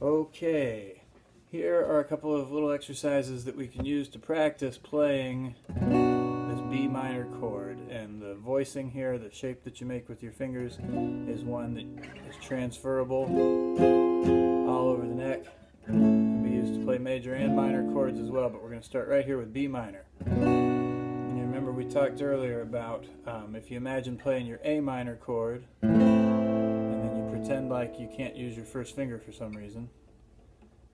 Okay, here are a couple of little exercises that we can use to practice playing this B minor chord. And the voicing here, the shape that you make with your fingers, is one that is transferable all over the neck. It can be used to play major and minor chords as well, but we're going to start right here with B minor. And you remember we talked earlier about if you imagine playing your A minor chord, pretend like you can't use your first finger for some reason,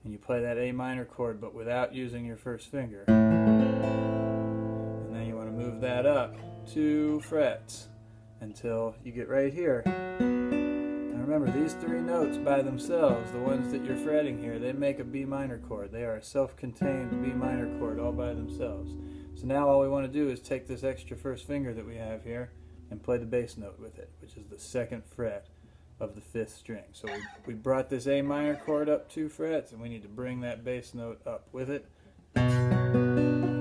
and you play that A minor chord but without using your first finger, and then you want to move that up 2 frets until you get right here. Now remember, these 3 notes by themselves, the ones that you're fretting here, they make a B minor chord. They are a self-contained B minor chord all by themselves. So now all we want to do is take this extra first finger that we have here and play the bass note with it, which is the 2nd fret of the 5th string. So we brought this A minor chord up 2 frets, and we need to bring that bass note up with it. And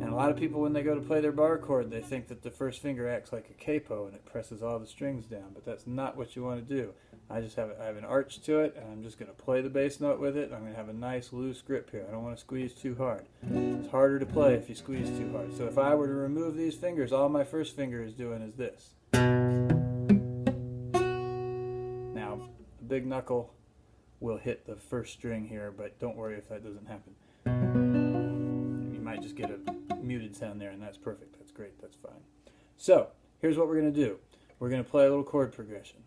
a lot of people, when they go to play their bar chord, they think that the first finger acts like a capo and it presses all the strings down, but that's not what you want to do. I have an arch to it, and I'm just going to play the bass note with it. I'm going to have a nice loose grip here. I don't want to squeeze too hard. It's harder to play if you squeeze too hard. So if I were to remove these fingers, all my first finger is doing is this. Big knuckle will hit the first string here, but don't worry if that doesn't happen. You might just get a muted sound there, and that's perfect. That's great. That's fine. So here's what we're going to do. We're going to play a little chord progression.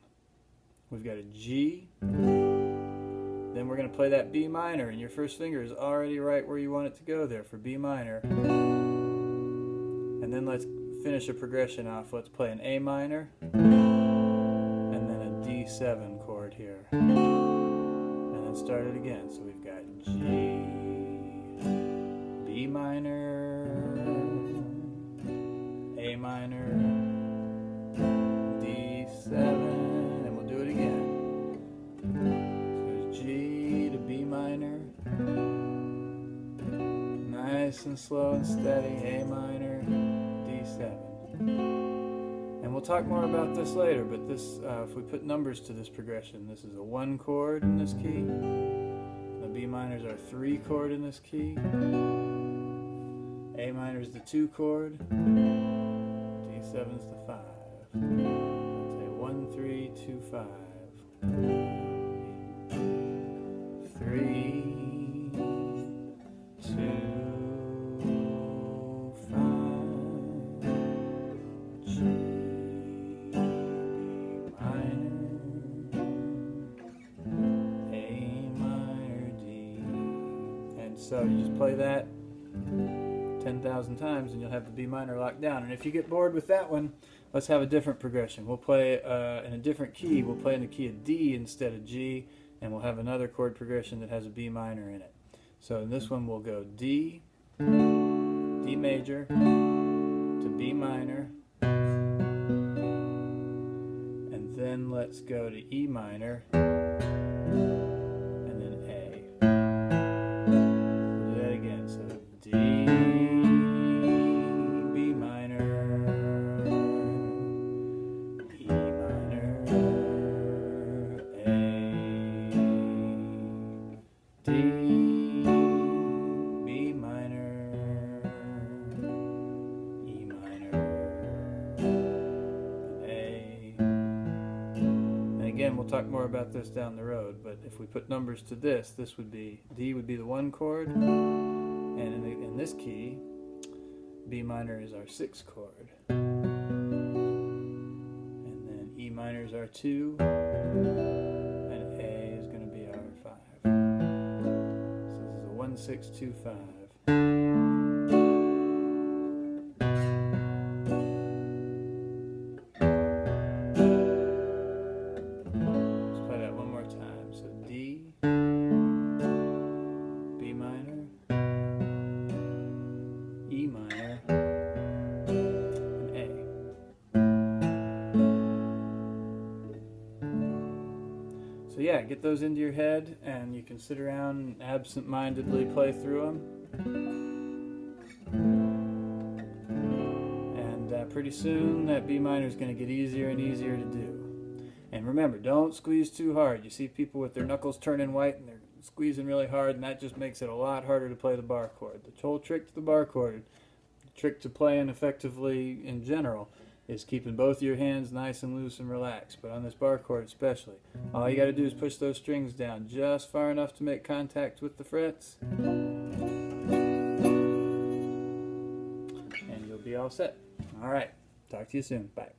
We've got a G, then we're going to play that B minor, and your first finger is already right where you want it to go there for B minor. And then let's finish a progression off. Let's play an A minor, D7 chord here, and then start it again. So we've got G, B minor, A minor, D7, and we'll do it again. So G to B minor, nice and slow and steady, A minor, D7. And we'll talk more about this later, but this, if we put numbers to this progression, this is a 1 chord in this key. The B minors are 3 chord in this key. A minor is the 2 chord. D7 is the 5. Let's say 1, 3, 2, 5. 3, 2, so you just play that 10,000 times and you'll have the B minor locked down. And if you get bored with that one, let's have a different progression. We'll play in a different key. We'll play in the key of D instead of G, and we'll have another chord progression that has a B minor in it. So in this one we'll go D, D major, to B minor, and then let's go to E minor, and then A. So D, B minor, E minor, A, D, B minor, E minor, A. And again, we'll talk more about this down the road, but if we put numbers to this, this would be, D would be the 1 chord. And in this key, B minor is our 6th chord. And then E minor is our 2. And A is going to be our 5. So this is a 1, 6, 2, 5. Let's play that one more time. So D, B minor, E minor, and A. So yeah, get those into your head, and you can sit around and absent-mindedly play through them. And pretty soon that B minor is going to get easier and easier to do. And remember, don't squeeze too hard. You see people with their knuckles turning white and they're squeezing really hard, and that just makes it a lot harder to play the bar chord. The whole trick to the bar chord, the trick to playing effectively in general, is keeping both your hands nice and loose and relaxed. But on this bar chord especially, all you got to do is push those strings down just far enough to make contact with the frets, and you'll be all set. All right, talk to you soon. Bye.